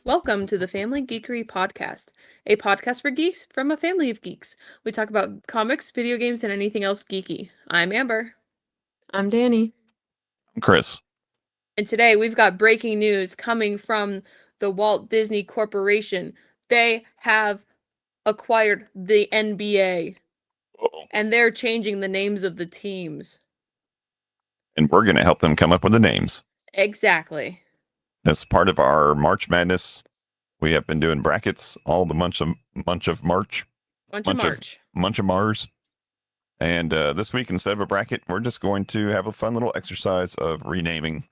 Welcome to the Family Geekery Podcast, a podcast for geeks from a family of geeks. We talk about comics, video games, and anything else geeky. I'm Amber. I'm Danny. I'm Chris. And today we've got breaking news coming from the Walt Disney Corporation. They have acquired the NBA, and they're changing the names of the teams. And we're going to help them come up with the names. Exactly. As part of our March Madness, we have been doing brackets all the month of March. Munch of Mars. And this week, instead of a bracket, we're just going to have a fun little exercise of renaming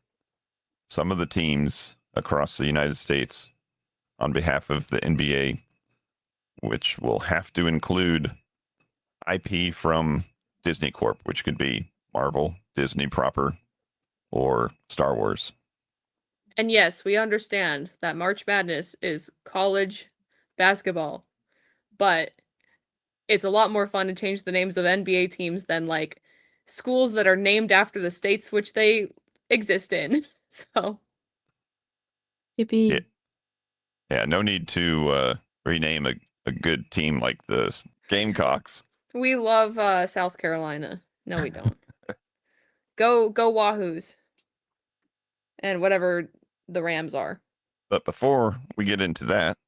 some of the teams across the United States on behalf of the NBA, which will have to include IP from Disney Corp, which could be Marvel, Disney proper, or Star Wars. And yes, we understand that March Madness is college basketball, but it's a lot more fun to change the names of NBA teams than like schools that are named after the states which they exist in. So, Yippee. Yeah, no need to rename a good team like the Gamecocks. We love South Carolina. No, we don't. Go Wahoos. And whatever the Rams are. But before we get into that,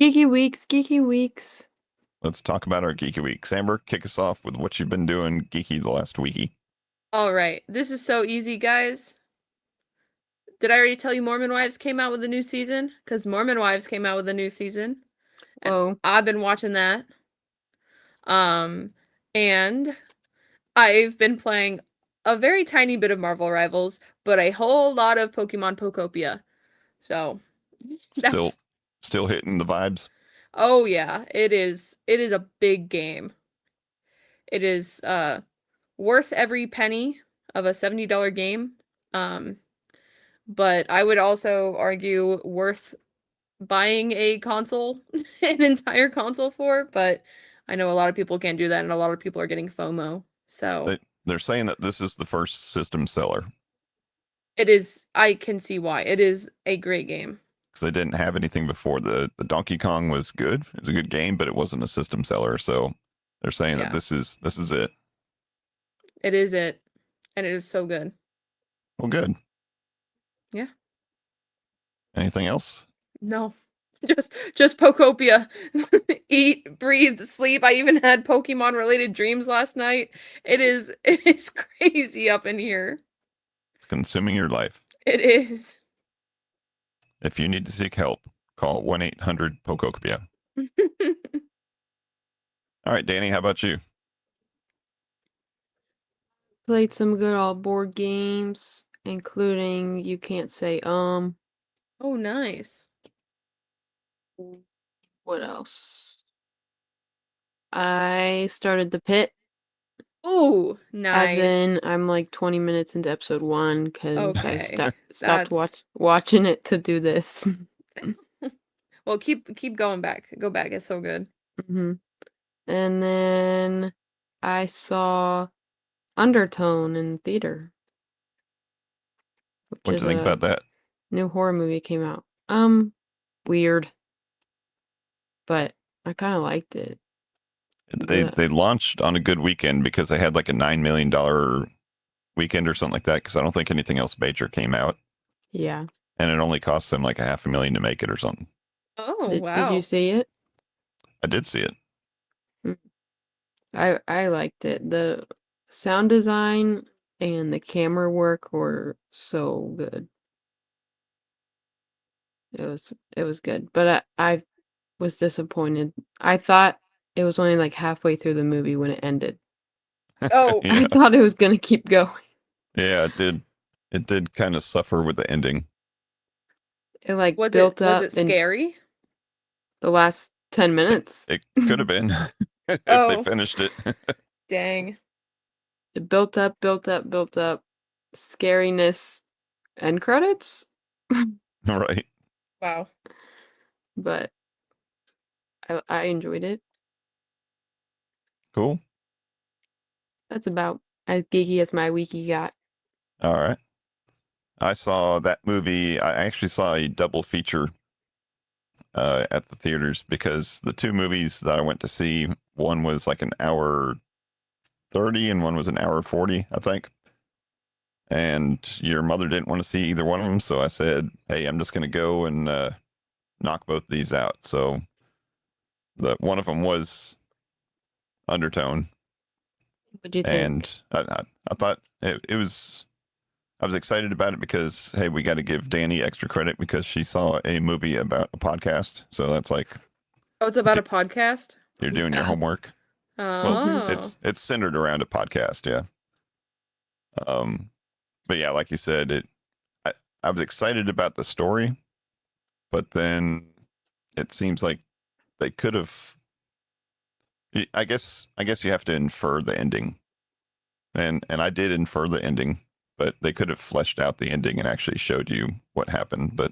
Geeky Weeks. Let's talk about our Geeky Weeks. Amber, kick us off with what you've been doing geeky the last weeky. All right. This is so easy, guys. Did I already tell you Mormon Wives came out with a new season? Because Mormon Wives came out with a new season. Oh. I've been watching that. And I've been playing a very tiny bit of Marvel Rivals, but a whole lot of Pokemon Pokopia. So still hitting the vibes. Oh yeah, it is a big game. It is worth every penny of a $70 game. But I would also argue worth buying a console, an entire console for, but I know a lot of people can't do that and a lot of people are getting FOMO. So they're saying that this is the first system seller. It is. I can see why. It is a great game. Because they didn't have anything before. The Donkey Kong was good. It was a good game, but it wasn't a system seller. So they're saying that this is it. It is it. And it is so good. Well, good. Yeah. Anything else? No. Just Pokopia. Eat, breathe, sleep. I even had Pokemon related dreams last night. It is crazy up in here. It's consuming your life. It is. If you need to seek help, call 1-800-POKOPIA. All right, Danny, how about you? Played some good old board games, including You Can't Say Oh, nice. What else? I started The Pit. Oh, nice. As in, I'm like 20 minutes into episode 1 because I stopped watching it to do this. Well, keep going back. Go back. It's so good. Mm-hmm. And then I saw Undertone in theater. What do you think about that? New horror movie came out. Weird. But I kind of liked it. They launched on a good weekend because they had like a $9 million weekend or something like that, because I don't think anything else major came out. Yeah. And it only cost them like $500,000 to make it or something. Oh, wow. Did you see it? I did see it. I liked it. The sound design and the camera work were so good. It was good, but I was disappointed. I thought it was only like halfway through the movie when it ended. Oh, yeah. I thought it was gonna keep going. Yeah, it did. It did kind of suffer with the ending. It like built up. Was it scary? The last 10 minutes. It could have been if they finished it. Dang. It built up. Scariness and credits. Right. Wow. But I enjoyed it. Cool. That's about as geeky as my wiki got. All right. I saw that movie. I actually saw a double feature at the theaters because the two movies that I went to see, one was like an hour 30 and one was an hour 40, I think. And your mother didn't want to see either one of them, so I said, "Hey, I'm just going to go and knock both these out." So the one of them was Undertone, What'd you think? and I thought it was. I was excited about it because hey, we got to give Danny extra credit because she saw a movie about a podcast. So that's like, Oh, it's about a podcast? you're doing your homework. Oh. Well, it's centered around a podcast, yeah. But yeah, like you said, I was excited about the story, but then it seems like they could have. I guess you have to infer the ending, and I did infer the ending, but they could have fleshed out the ending and actually showed you what happened. But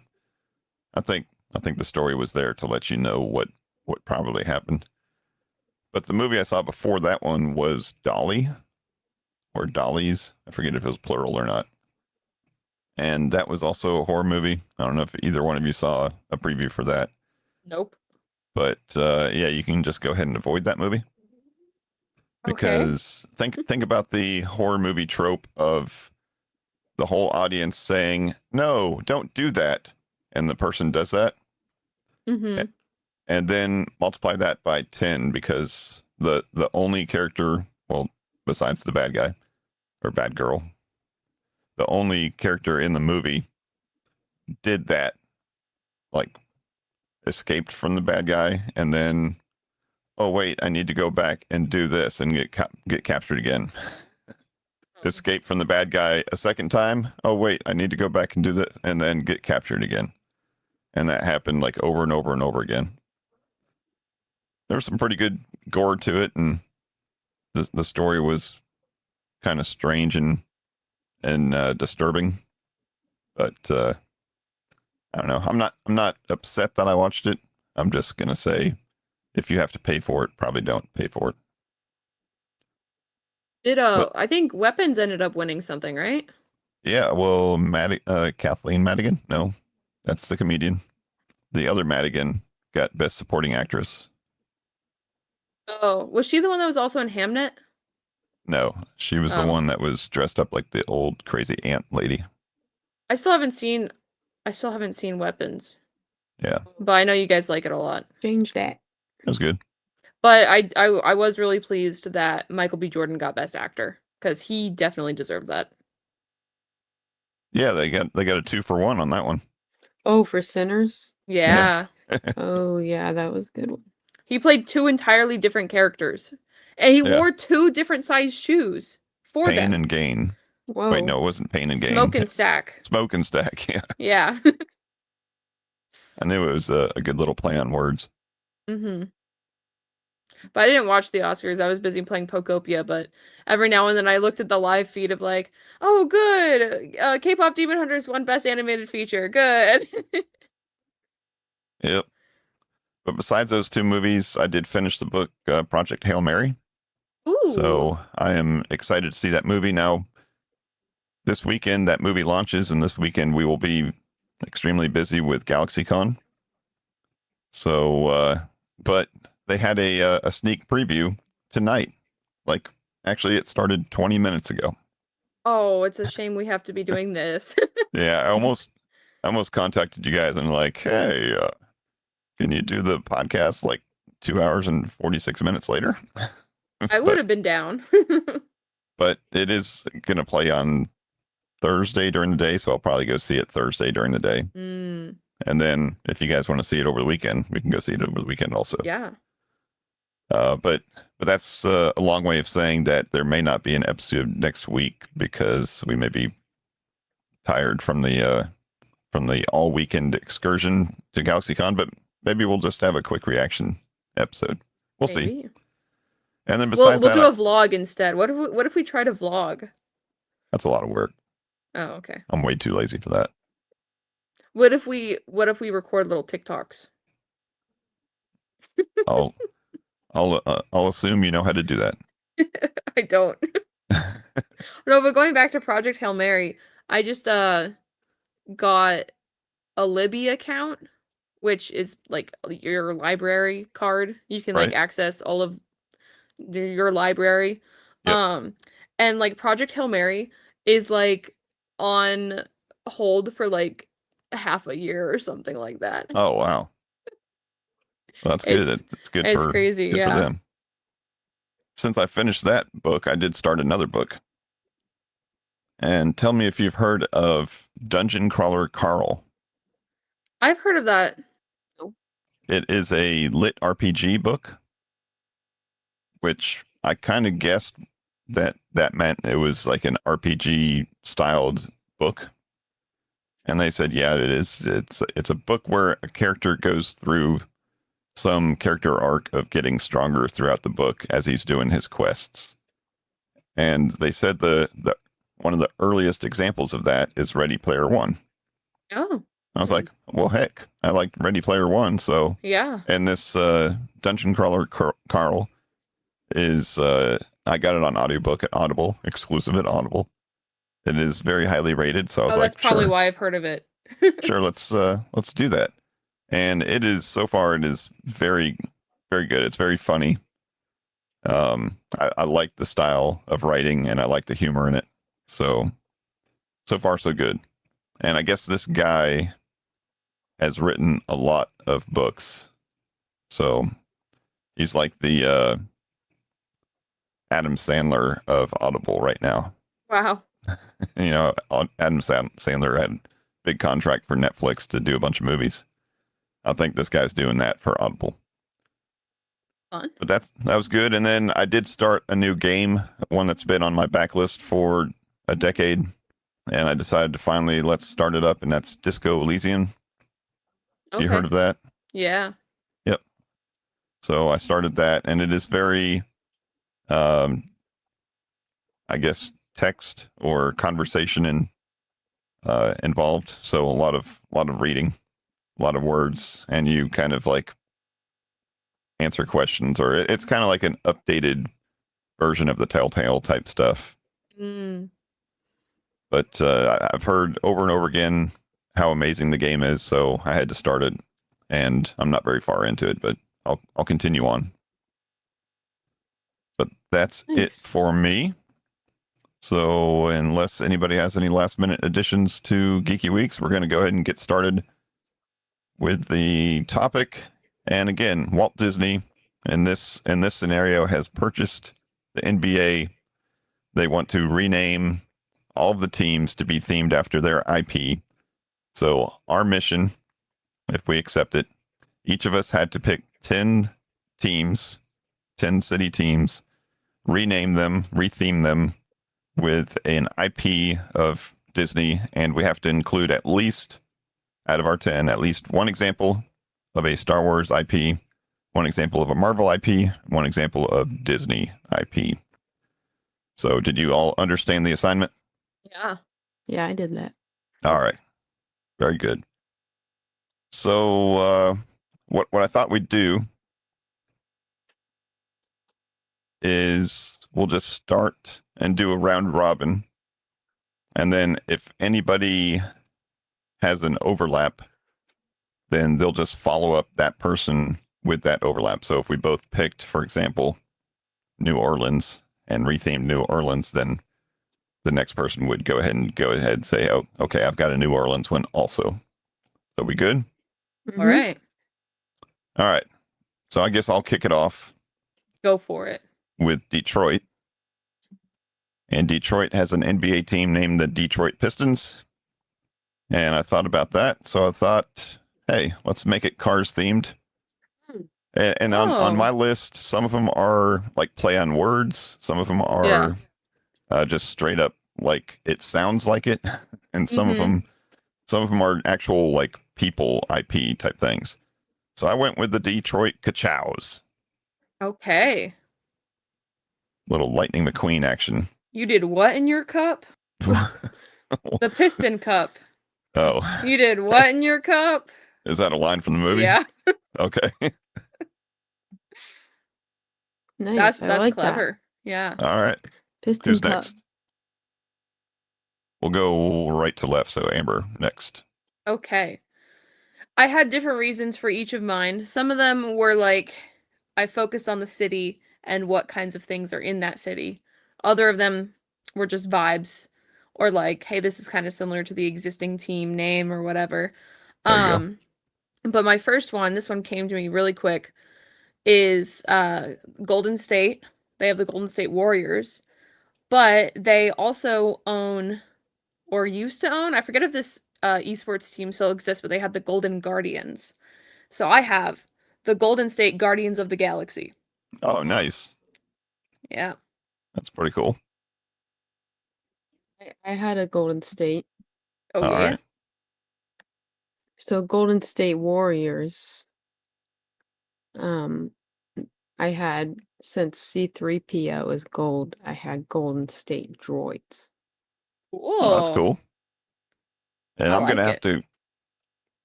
I think the story was there to let you know what probably happened. But the movie I saw before that one was Dolly, or Dollies. I forget if it was plural or not. And that was also a horror movie. I don't know if either one of you saw a preview for that. Nope. But yeah, you can just go ahead and avoid that movie. Because think about the horror movie trope of the whole audience saying, "No, don't do that," and the person does that. Mm-hmm. And then multiply that by 10 because the only character, well, besides the bad guy or bad girl, the only character in the movie did that, like escaped from the bad guy, and then, oh wait, I need to go back and do this and get captured again. Escape from the bad guy a second time. Oh wait, I need to go back and do that, and then get captured again. And that happened like over and over and over again. There was some pretty good gore to it, and the story was kind of strange and disturbing. But I don't know. I'm not upset that I watched it. I'm just gonna say, if you have to pay for it, probably don't pay for it. I think Weapons ended up winning something, right? Yeah, well, Kathleen Madigan. No, that's the comedian. The other Madigan got Best Supporting Actress. Oh, was she the one that was also in Hamnet? No, she was the one that was dressed up like the old crazy ant lady. I still haven't seen Weapons. Yeah, but I know you guys like it a lot. Change that. It was good. But I was really pleased that Michael B. Jordan got Best Actor because he definitely deserved that. Yeah, they got a 2-for-1 on that one. Oh, for Sinners? Yeah. Oh, yeah, that was a good one. He played two entirely different characters. And he wore two different size shoes for them. Pain and Gain. Whoa. Wait, no, it wasn't Pain and Gain. Smoke and Stack. Smoke and Stack, yeah. Yeah. I knew it was a good little play on words. Mm-hmm. But I didn't watch the Oscars. I was busy playing Pokopia, but every now and then I looked at the live feed of like, oh, good. K-pop Demon Hunters won Best Animated Feature. Good. Yep. But besides those two movies, I did finish the book Project Hail Mary. Ooh. So I am excited to see that movie. Now, this weekend that movie launches, and this weekend we will be extremely busy with GalaxyCon. So, but they had a sneak preview tonight. Like, actually, it started 20 minutes ago. Oh, it's a shame we have to be doing this. Yeah, I almost contacted you guys and like, hey, can you do the podcast like 2 hours and 46 minutes later? I would have been down. But it is going to play on Thursday during the day, so I'll probably go see it Thursday during the day. Mm. And then if you guys want to see it over the weekend, we can go see it over the weekend also. Yeah. But that's a long way of saying that there may not be an episode next week because we may be tired from the all weekend excursion to GalaxyCon, but maybe we'll just have a quick reaction episode. We'll see. And then besides we'll do a vlog instead. What if we try to vlog? That's a lot of work. Oh, okay. I'm way too lazy for that. What if we record little TikToks? I'll assume you know how to do that. I don't. No, but going back to Project Hail Mary, I just got a Libby account which is like your library card. You can like Right. access all of your library. Yep. And like Project Hail Mary is like on hold for like half a year or something like that. Oh wow. Well, that's good. It's It's good it's for crazy, yeah. them. Since I finished that book, I did start another book. And tell me if you've heard of Dungeon Crawler Carl. I've heard of that. It is a lit RPG book, which I kind of guessed that meant it was like an RPG styled book. And they said, yeah, it is. It's a book where a character goes through some character arc of getting stronger throughout the book as he's doing his quests. And they said the one of the earliest examples of that is Ready Player One. Oh. I was like, well, heck, I liked Ready Player One, so yeah. And this Dungeon Crawler Carl is I got it on audiobook at Audible, exclusive at Audible. It is very highly rated, so I was like, that's probably sure, why I've heard of it. sure, let's do that. And it is so far, it is very, very good. It's very funny. I like the style of writing and I like the humor in it. So far so good. And I guess this guy has written a lot of books. So he's like the Adam Sandler of Audible right now. Wow. You know, Adam Sandler had a big contract for Netflix to do a bunch of movies. I think this guy's doing that for Audible. Fun. But that was good. And then I did start a new game, one that's been on my backlist for a decade. And I decided to finally let's start it up, and that's Disco Elysium. Okay. You heard of that? Yeah. Yep. So I started that, and it is very, I guess, text or conversation involved. So a lot of reading, a lot of words, and you kind of like answer questions, or it's kind of like an updated version of the Telltale type stuff. But I've heard over and over again how amazing the game is, so I had to start it, and I'm not very far into it, but I'll continue on. But that's it for me. So unless anybody has any last minute additions to Geeky Weeks, we're going to go ahead and get started with the topic. And again, Walt Disney in this scenario has purchased the NBA. They want to rename all of the teams to be themed after their IP. So our mission, if we accept it, each of us had to pick 10 teams, 10 city teams, rename them, retheme them with an IP of Disney, and we have to include at least, out of our 10, at least one example of a Star Wars IP, one example of a Marvel IP, one example of Disney IP. So did you all understand the assignment? Yeah. Yeah, I did that. All right. Very good. So what I thought we'd do is we'll just start and do a round robin. And then if anybody has an overlap, then they'll just follow up that person with that overlap. So if we both picked, for example, New Orleans and rethemed New Orleans, then the next person would go ahead and say, oh, okay, I've got a New Orleans one also. So we good? All right. All right. So I guess I'll kick it off. Go for it. With Detroit. And Detroit has an NBA team named the Detroit Pistons. And I thought about that. So I thought, hey, let's make it Cars themed. And on my list, some of them are like play on words. Some of them are just straight up like it sounds like it. And some of them are actual like people IP type things. So I went with the Detroit Ka-Chows. Okay. Little Lightning McQueen action. You did what in your cup? The Piston Cup. Oh. You did what in your cup? Is that a line from the movie? Yeah. Okay. Nice. That's like clever. That. Yeah. All right. Piston Who's Cup. next? We'll go right to left. So Amber next. Okay. I had different reasons for each of mine. Some of them were like I focused on the city and what kinds of things are in that city. Other of them were just vibes or like, hey, this is kind of similar to the existing team name or whatever. There you go. But my first one, this one came to me really quick, is Golden State. They have the Golden State Warriors, but they also own or used to own, I forget if this esports team still exists, but they had the Golden Guardians. So I have the Golden State Guardians of the Galaxy. Oh, nice. Yeah. That's pretty cool. I had a Golden State. Oh, All yeah. right. So Golden State Warriors. I had, since C3PO is gold, I had Golden State droids. Oh, that's Whoa. cool. And I I'm gonna like have it. to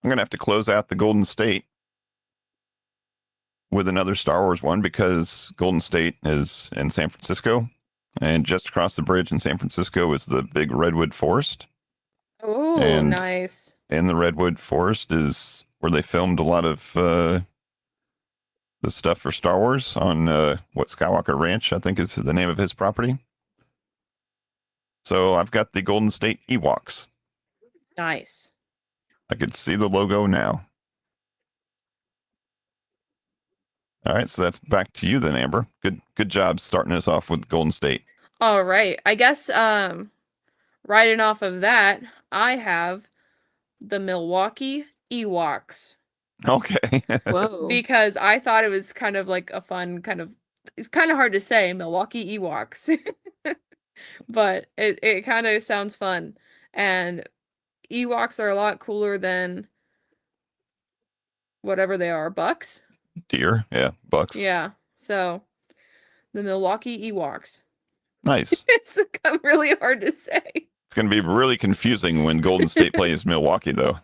I'm gonna have to close out the Golden State with another Star Wars one because Golden State is in San Francisco, and just across the bridge in San Francisco is the big redwood forest. Oh, And nice. in the redwood forest is where they filmed a lot of the stuff for Star Wars on what Skywalker Ranch, I think is the name of his property. So I've got the Golden State Ewoks. Nice. I could see the logo now. All right, so that's back to you then, Amber. Good job starting us off with Golden State. All right. I guess riding off of that, I have the Milwaukee Ewoks. Okay. Whoa. Because I thought it was kind of like a fun kind of, it's kind of hard to say, Milwaukee Ewoks. But it kind of sounds fun. And Ewoks are a lot cooler than whatever they are, bucks. Deer, yeah, bucks. Yeah. So the Milwaukee Ewoks. Nice. It's really hard to say. It's going to be really confusing when Golden State plays Milwaukee, though.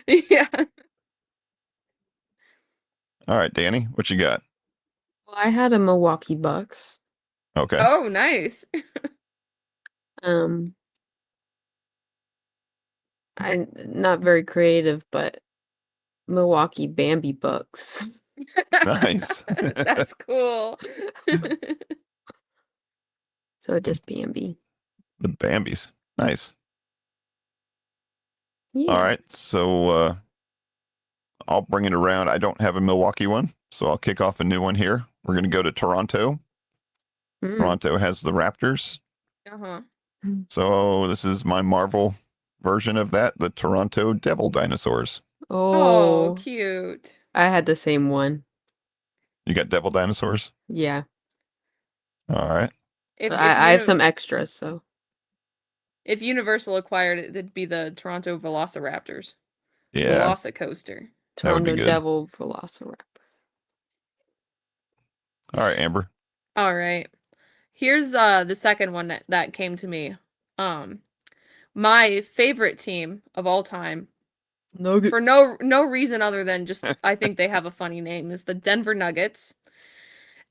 Yeah. All right, Danny, what you got? Well, I had a Milwaukee Bucks. Okay. Oh, nice. I'm not very creative, but Milwaukee Bambi Bucks. Nice. That's cool. So just Bambi. The Bambis. Nice. Yeah. All right, so I'll bring it around. I don't have a Milwaukee one, so I'll kick off a new one here. We're going to go to Toronto. Mm. Toronto has the Raptors. Uh-huh. So this is my Marvel version of that, the Toronto Devil Dinosaurs. Oh, cute. I had the same one. You got Devil Dinosaurs? Yeah. All right. If I have some extras, so. If Universal acquired it, it'd be the Toronto Velociraptors. Yeah. Velocicoaster. That would be Toronto good. Devil Velociraptor. All right, Amber. All right. Here's the second one that came to me. My favorite team of all time, Nuggets. for no reason other than just I think they have a funny name, is the Denver Nuggets.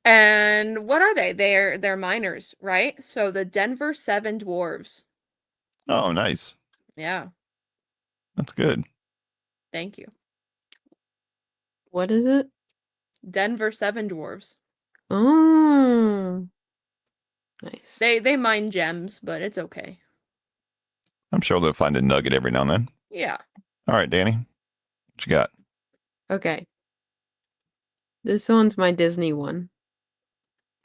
And what are they? They're miners, right? So the Denver Seven Dwarves. Oh, nice. Yeah. That's good. Thank you. What is it? Denver Seven Dwarves. Oh. Nice. They mine gems, but it's okay. I'm sure they'll find a nugget every now and then. Yeah. All right, Danny. What you got? Okay. This one's my Disney one.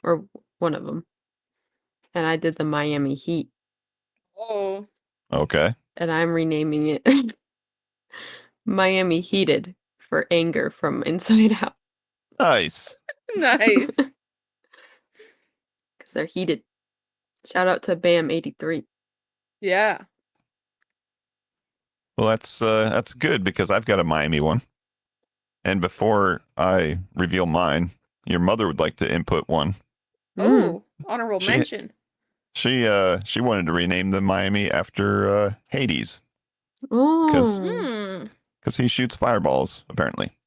Or one of them. And I did the Miami Heat. Oh. Okay. And I'm renaming it Miami Heated for anger from Inside Out. Nice. Nice. Because they're heated. Shout out to Bam83. Yeah. Well, that's good because I've got a Miami one. And before I reveal mine, your mother would like to input one. Oh, honorable She- mention. She wanted to rename the Miami after Hades Oh. because he shoots fireballs apparently.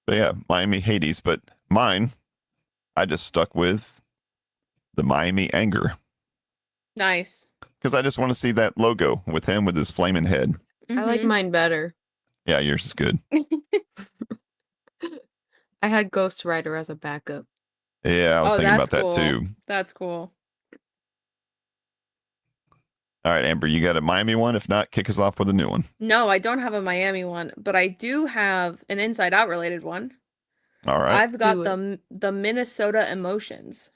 But yeah, Miami Hades. But mine, I just stuck with the Miami Anger Nice. because I just want to see that logo with him with his flaming head. I like Mhm. mine better. Yeah, yours is good. I had Ghost Rider as a backup. Yeah, I was thinking about that's that cool. too. That's cool. All right, Amber, you got a Miami one? If not, kick us off with a new one. No, I don't have a Miami one, but I do have an Inside Out related one. All right. I've got Do the Minnesota Emotions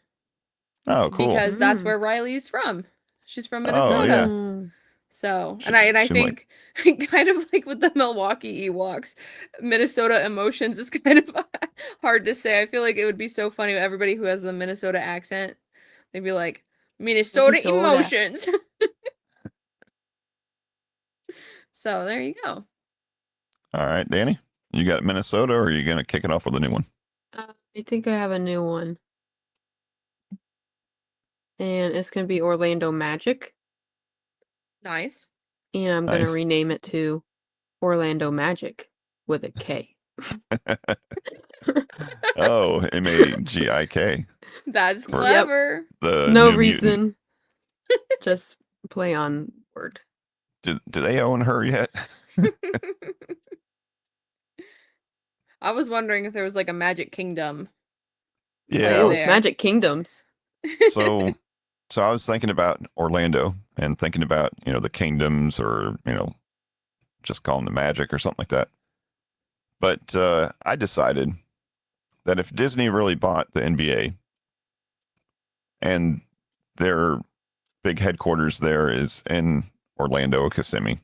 Oh, cool. because that's Mm. where Riley's from. She's from Oh, Minnesota. yeah. Mm. So, She- and I she might- think kind of like with the Milwaukee Ewoks, Minnesota Emotions is kind of hard to say. I feel like it would be so funny with everybody who has the Minnesota accent. They'd be like, Minnesota Minnesota. Emotions. So there you go. All right, Danny, you got Minnesota, or are you going to kick it off with a new one? I think I have a new one. And it's going to be Orlando Magic. Nice. And I'm going Nice. to rename it to Orlando Magic with a K. Oh, MAGIK. That's For- clever. The No New reason. Just play on word. Mutant. Do they own her yet? I was wondering if there was like a Magic Kingdom. Yeah. Oh, there. Magic Kingdoms. So I was thinking about Orlando and thinking about, the kingdoms, or, just call them the magic or something like that. But I decided that if Disney really bought the NBA and their big headquarters there is in Orlando, Kissimmee,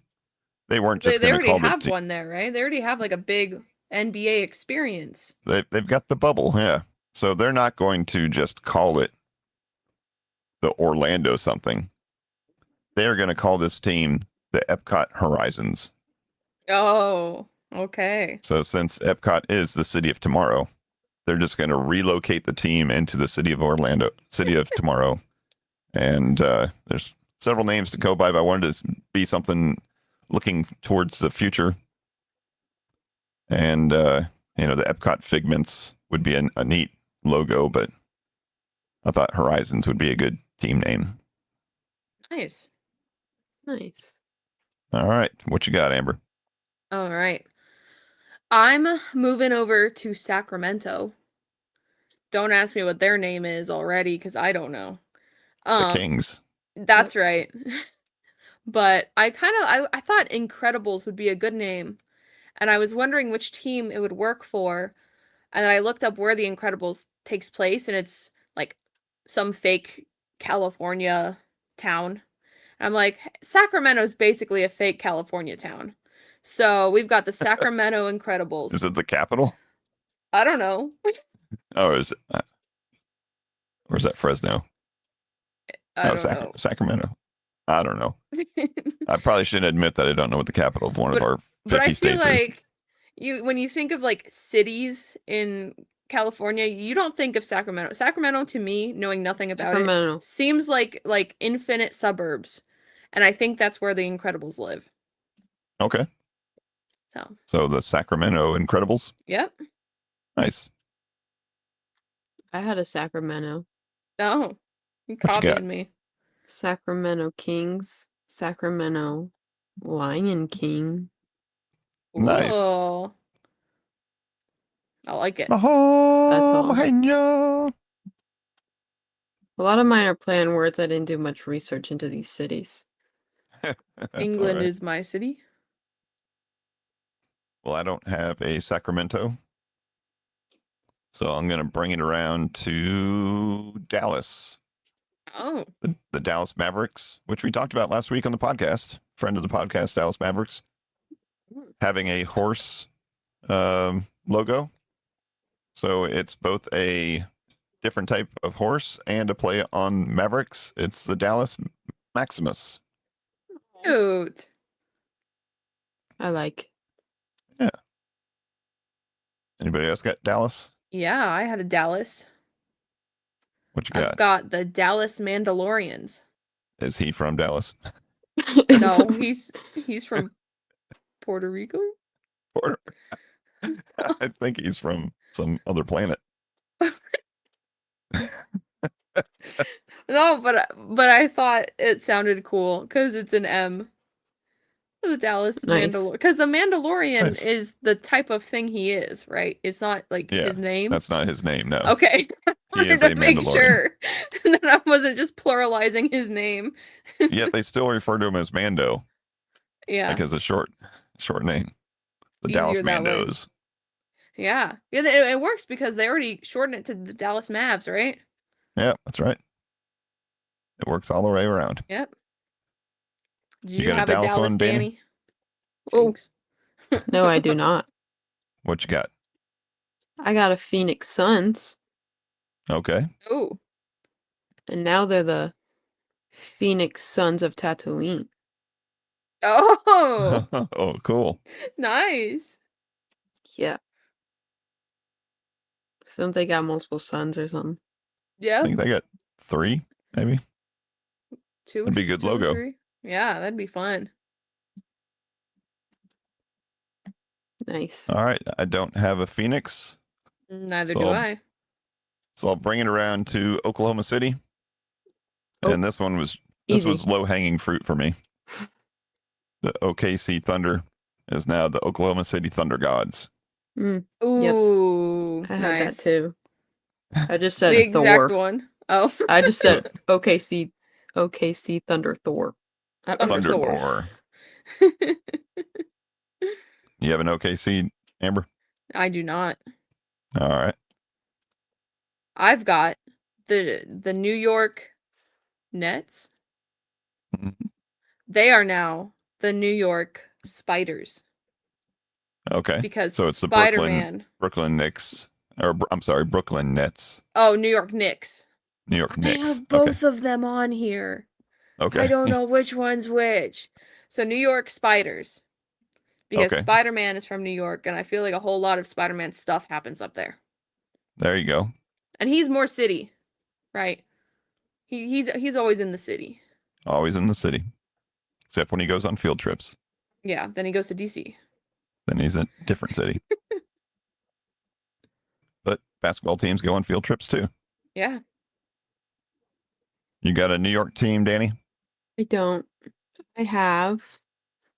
they weren't just They going to already call have the one there, right? They already have like a big NBA experience. they've got the bubble, yeah. So they're not going to just call it the Orlando something. They're going to call this team the Epcot Horizons. Oh, okay. So since Epcot is the city of tomorrow, they're just going to relocate the team into the city of Orlando, city of tomorrow. And there's several names to go by, but I wanted to be something looking towards the future. And, the Epcot Figments would be a neat logo, but I thought Horizons would be a good team name. Nice. Nice. All right. What you got, Amber? All right. I'm moving over to Sacramento. Don't ask me what their name is already, because I don't know. The Kings. That's right. But I thought Incredibles would be a good name. And I was wondering which team it would work for. And then I looked up where The Incredibles takes place, and it's like some fake California town. I'm like, Sacramento's basically a fake California town. So we've got the Sacramento Incredibles. Is it the capital? I don't know. Oh, is it? Or is that Fresno? I don't know. Sacramento. I don't know. I probably shouldn't admit that I don't know what the capital of one of our 50 But I feel states is. like when you think of like cities in California, you don't think of Sacramento. Sacramento, to me, knowing nothing about Sacramento. it, seems like infinite suburbs. And I think that's where the Incredibles live. Okay. So the Sacramento Incredibles. Yep. Nice. I had a Sacramento. Oh, you What you got? copied me. Sacramento Kings. Sacramento Lion King. Nice. Ooh. I like it. That's all. Mahalo. A lot of mine are play on words. I didn't do much research into these cities. That's England all right. is my city. Well, I don't have a Sacramento, so I'm going to bring it around to Dallas. Oh. The Dallas Mavericks, which we talked about last week on the podcast. Friend of the podcast, Dallas Mavericks, having a horse logo. So it's both a different type of horse and a play on Mavericks. It's the Dallas Maximus. Cute. I like. Yeah. Anybody else got Dallas? Yeah, I had a Dallas. What you got? I've got the Dallas Mandalorians. Is he from Dallas? No, he's from Puerto Rico. Or I think he's from some other planet. No, but I thought it sounded cool because it's an M. The Dallas Nice. Mandalorian, because the Mandalorian Nice. is the type of thing he is, right? It's not like Yeah, his name. That's not his name, no. Okay, I He is wanted a to make Mandalorian. sure that I wasn't just pluralizing his name. Yet they still refer to him as Mando, Yeah, like as a short name. The Easier Dallas that way. Mandos. yeah. It works because they already shortened it to the Dallas Mavs, right? Yeah, that's right. It works all the way around. Yep. Do You you got a have Dallas Dallas one, Danny? Danny? Oh. Jinx. No, I do not. What you got? I got a Phoenix Suns, Okay. Oh, and now they're the Phoenix Suns of Tatooine. oh, Oh, cool. nice. Yeah. Some they got multiple suns or something. I Yep. think they got 3, maybe. Two. That'd be a good two or logo. 3. Yeah, that'd be fun. Nice. All right. I don't have a Phoenix, Neither So- do I. so I'll bring it around to Oklahoma City. Oh, And this was Easy. low hanging fruit for me. The OKC Thunder is now the Oklahoma City Thunder Gods. Ooh, I had that nice. too. I just The said exact Thor. one. Oh, I just said OKC Thunder Thor. I don't Thunder know. Thunder Thor. Thor. You have an OKC, Amber? I do not. All right. I've got the New York Nets. Mhm. They are now the New York Spiders Okay. because So it's the Spider-Man. Brooklyn Knicks, or I'm sorry, Brooklyn Nets, Oh, New York Knicks. New York They Knicks. have both of them on here. Okay. I don't know which one's which. So New York Spiders. Because Okay. Spider-Man is from New York, and I feel like a whole lot of Spider-Man stuff happens up there. There you go. And he's more city, right? He's always in the city. Always in the city, except when he goes on field trips. Yeah, then he goes to DC. Then he's in a different city. But basketball teams go on field trips too. Yeah. You got a New York team, Danny? I don't. I have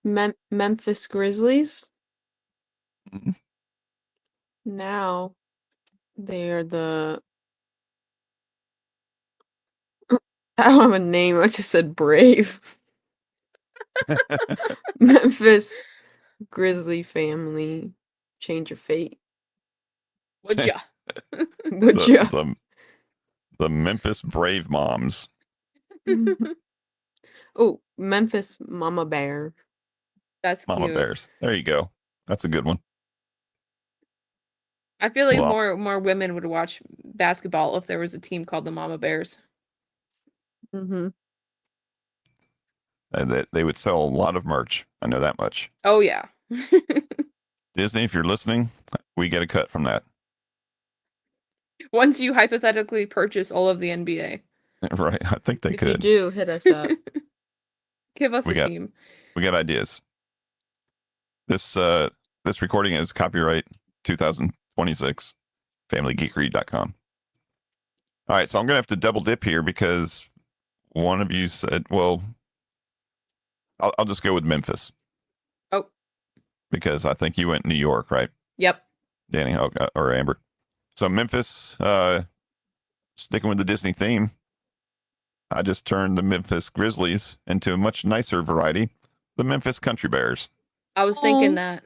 Memphis Grizzlies. Mhm. Now they're the. I don't have a name. I just said Brave. Memphis Grizzly family. Change your fate. Would ya? Would ya? The Memphis Brave Moms. Oh, Memphis Mama Bear. That's Mama cute. Bears. There you go. That's a good one. I feel like Well- more women would watch basketball if there was a team called the Mama Bears. Mm-hmm. They would sell a lot of merch. I know that much. Oh yeah. Disney, if you're listening, we get a cut from that. Once you hypothetically purchase all of the NBA, Right. I think they If you could. do, hit us up. give us We a got- team. We got ideas. This recording is copyright 2026, familygeekery.com. All right, so I'm going to have to double dip here because one of you said, well, I'll just go with Memphis. Oh. Because I think you went New York, right, Yep. Danny or Amber? So Memphis, sticking with the Disney theme, I just turned the Memphis Grizzlies into a much nicer variety, the Memphis Country Bears. I was thinking Aw. that.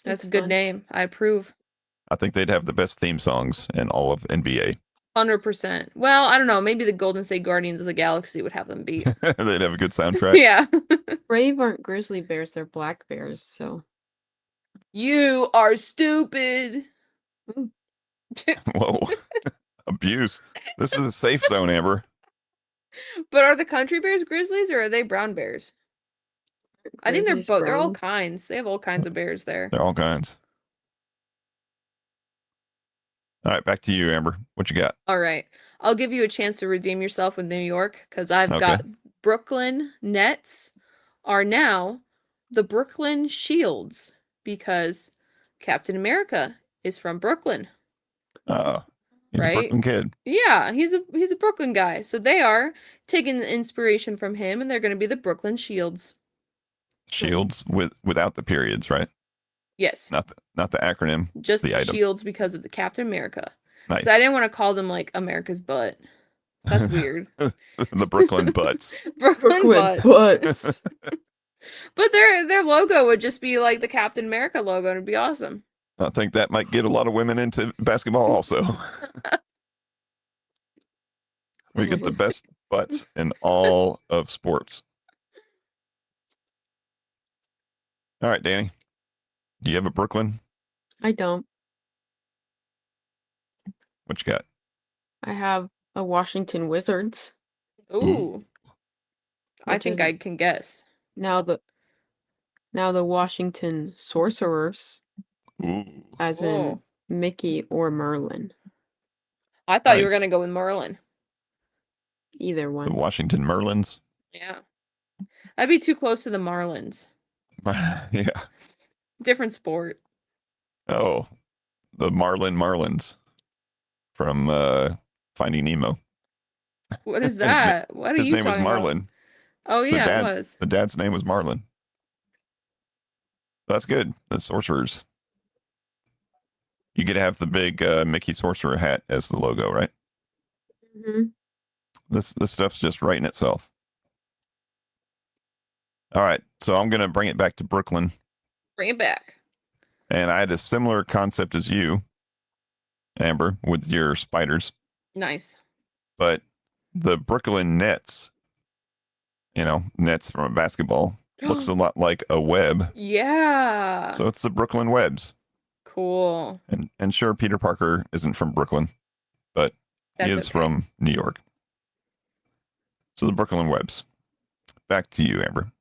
That's That's a good fun. name. I approve. I think they'd have the best theme songs in all of NBA. 100%. Well, I don't know. Maybe the Golden State Guardians of the Galaxy would have them beat. They'd have a good soundtrack. Yeah. Brave aren't grizzly bears, they're black bears, so. You are stupid. Whoa. Abuse. This is a safe zone, Amber. But are the country bears grizzlies or are they brown bears? I think they're Grizzlies both. They're all brown. kinds. They have all kinds of bears there. They're all kinds. All right, back to you, Amber. What you got? All right. I'll give you a chance to redeem yourself with New York because I've Okay. got Brooklyn Nets are now the Brooklyn Shields because Captain America is from Brooklyn. Yeah, He's right? a Brooklyn kid. Yeah, he's a Brooklyn guy. So they are taking inspiration from him, and they're going to be the Brooklyn Shields. Shields without the periods, right? Yes. Not the acronym. Just the item. Shields because of the Captain America. Nice. So I didn't want to call them like America's butt. That's weird. The Brooklyn Butts. Brooklyn butts. But their logo would just be like the Captain America logo, and it'd be awesome. I think that might get a lot of women into basketball also. We get the best butts in all of sports. All right, Danny. Do you have a Brooklyn? I don't. What you got? I have a Washington Wizards. Ooh. I Which think is I can guess. Now the Washington Sorcerers, Ooh. as in Mickey or Merlin. I thought you were Nice. going to go with Merlin. Either The one. Washington Merlins. Yeah. That'd be too close to the Marlins. Yeah. Different sport. Oh, the Marlins from Finding Nemo. What is that? What are His you name was talking about? Marlin. Oh, yeah, it dad- was. The dad's name was Marlin. That's good. The sorcerers. You could have the big Mickey sorcerer hat as the logo, right? Mm-hmm. This stuff's just writing itself. All right, so I'm gonna bring it back to Brooklyn, Bring it back. and I had a similar concept as you, Amber, with your spiders, Nice. but the Brooklyn Nets, nets from a basketball, looks a lot like a web. Yeah. So it's the Brooklyn Webs. Cool. And sure, Peter Parker isn't from Brooklyn, but he is from New York. So the Brooklyn Webs. Back to you, Amber.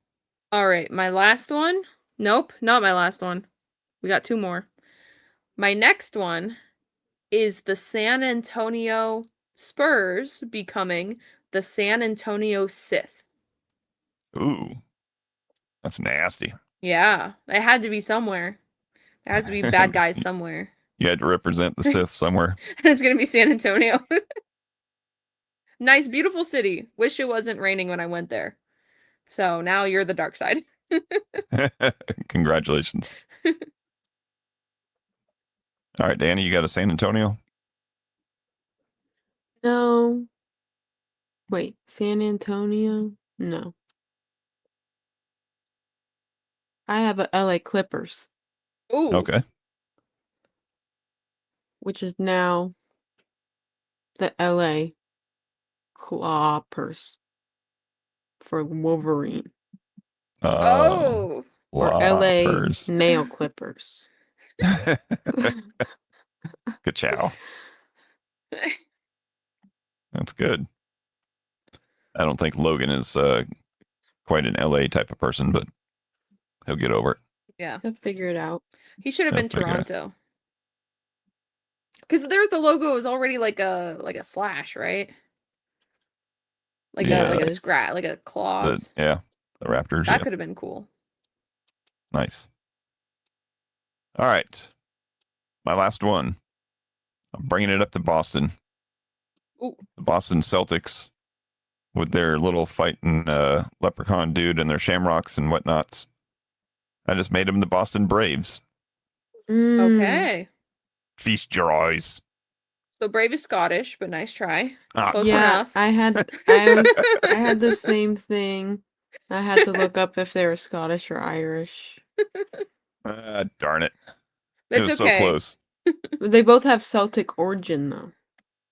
All right, my last one. Nope, not my last one. We got two more. My next one is the San Antonio Spurs becoming the San Antonio Sith. Ooh, that's nasty. Yeah, it had to be somewhere. There has to be bad guys somewhere. You had to represent the Sith somewhere. And it's going to be San Antonio. Nice, beautiful city. Wish it wasn't raining when I went there. So now you're the dark side. Congratulations. All right, Danny, you got a San Antonio? No. Wait, San Antonio? No. I have a LA Clippers. Ooh. Okay. Which is now the LA Cloppers for Wolverine. Oh. Or LA Loppers. Nail Clippers. Ka-chow. That's good. I don't think Logan is quite an LA type of person, but he'll get over it. Yeah. He'll figure it out. He should have been Toronto. Because the logo is already like a slash, right? Like a scratch, like a claws. The Raptors. That could have been cool. Nice. All right. My last one. I'm bringing it up to Boston. Ooh. The Boston Celtics with their little fighting leprechaun dude and their shamrocks and whatnots. I just made them the Boston Braves. Okay. Feast your eyes. So Brave is Scottish, but nice try. Close yeah, enough. I had the same thing. I had to look up if they were Scottish or Irish. Darn it. It's it was okay. so close. They both have Celtic origin, though.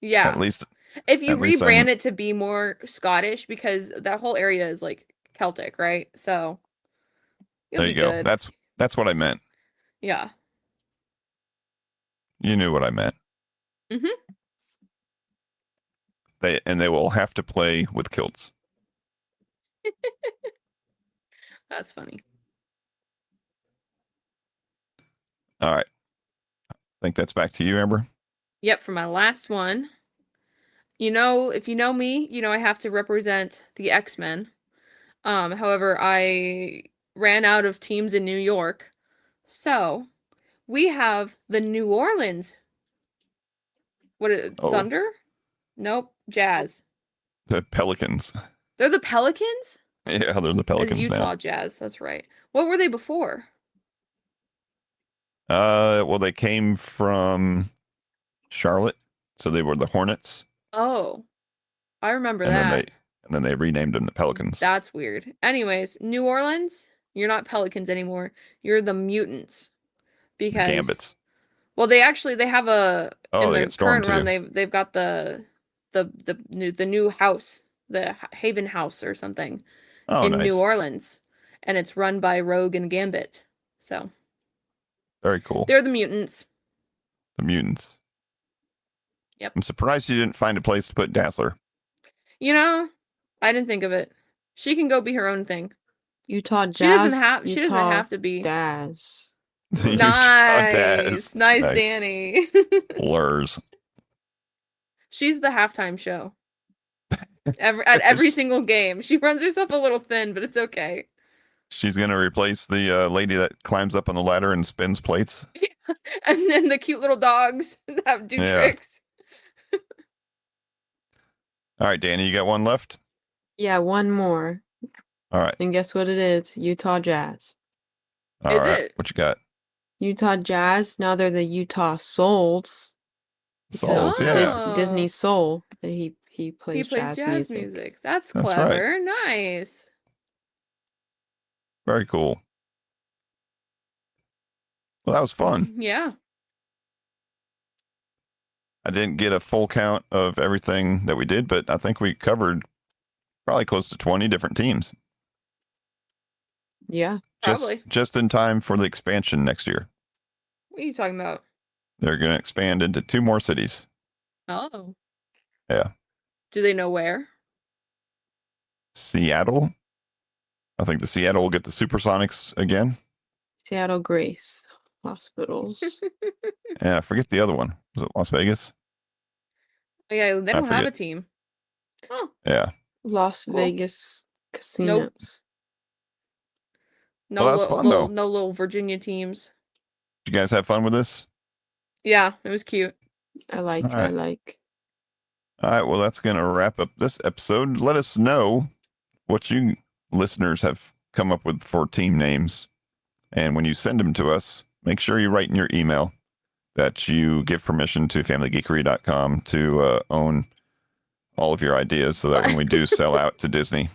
Yeah. At least if you rebrand it to be more Scottish, because that whole area is like Celtic, right? So there you go. Good. That's what I meant. Yeah. You knew what I meant. Mm-hmm. They will have to play with kilts. That's funny. All right. I think that's back to you, Amber. Yep, for my last one. If you know me, I have to represent the X-Men. However, I ran out of teams in New York. So, we have the New Orleans Oh. Thunder? Nope. Jazz. The Pelicans. They're the Pelicans? Yeah, they're the Pelicans It's Utah now. Jazz. That's right. What were they before? Well, they came from Charlotte, so they were the Hornets. Oh, I remember and that. then they renamed them the Pelicans. That's weird. Anyways, New Orleans, you're not Pelicans anymore. You're the Mutants. Because Gambits. Well, they have a in they the got Storm current run too. they've got the new house, the Haven House or something in nice. New Orleans, and it's run by Rogue and Gambit. So very cool. They're the Mutants. The Mutants. Yep. I'm surprised you didn't find a place to put Dazzler. You know, I didn't think of it. She can go be her own thing. Utah Jazz. She doesn't have to be. Daz. Nice, Danny. Blurs. She's the halftime show. At every single game, she runs herself a little thin, but it's okay. She's gonna replace the lady that climbs up on the ladder and spins plates. Yeah. And then the cute little dogs that do tricks. All right, Danny, you got one left? Yeah, one more. All right. And guess what it is? Utah Jazz. All right. What you got? Utah Jazz. Now they're the Utah Souls. Souls, yeah. Disney Soul. He plays jazz music. That's clever. Right. Nice. Very cool. Well, that was fun. Yeah. I didn't get a full count of everything that we did, but I think we covered probably close to 20 different teams. Yeah. Probably. Just in time for the expansion next year. What are you talking about? They're going to expand into 2 more cities. Oh. Yeah. Do they know where? Seattle. I think the Seattle will get the Supersonics again. Seattle Grace Hospitals. Yeah, I forget the other one. Was it Las Vegas? Oh, yeah, they don't have a team. Oh. Yeah. Las Vegas Casinos. Nope. Well, that was fun, though. No little Virginia teams. Did you guys have fun with this? Yeah, it was cute. I like. All right, well, that's going to wrap up this episode. Let us know what you listeners have come up with for team names. And when you send them to us, make sure you write in your email that you give permission to FamilyGeekery.com to own all of your ideas so that when we do sell out to Disney,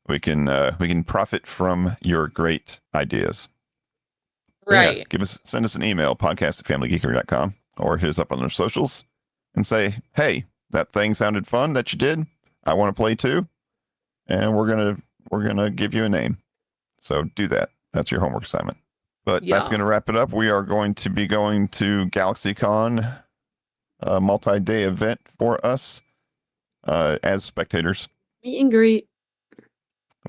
we can profit from your great ideas. Right. Yeah, send us an email, podcast@FamilyGeekery.com, or hit us up on our socials and say, hey, that thing sounded fun that you did. I want to play too. And we're gonna give you a name. So do that. That's your homework assignment. But that's going to wrap it up. We are going to be going to GalaxyCon, a multi-day event for us as spectators. Meet and greet.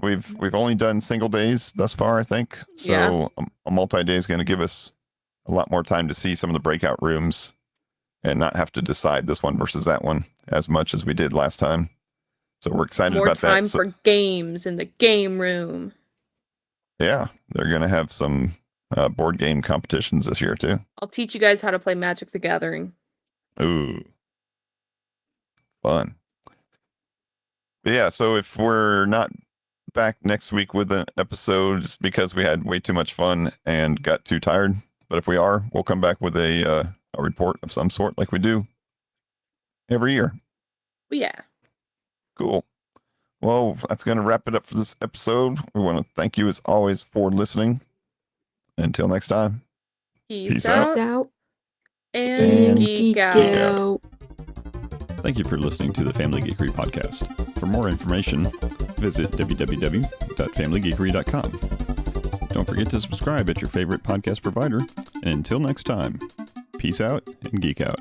We've only done single days thus far, I think. So a multi-day is going to give us a lot more time to see some of the breakout rooms and not have to decide this one versus that one as much as we did last time. So we're excited about that. More time for games in the game room. Yeah, they're going to have some board game competitions this year, too. I'll teach you guys how to play Magic the Gathering. Ooh. Fun. But yeah, so if we're not back next week with an episode, it's because we had way too much fun and got too tired. But if we are, we'll come back with a report of some sort like we do every year. Yeah. Cool. Well, that's going to wrap it up for this episode. We want to thank you as always for listening. Until next time. Peace out. And geek out. Thank you for listening to the Family Geekery podcast. For more information, visit www.familygeekery.com. Don't forget to subscribe at your favorite podcast provider. And until next time, peace out and geek out.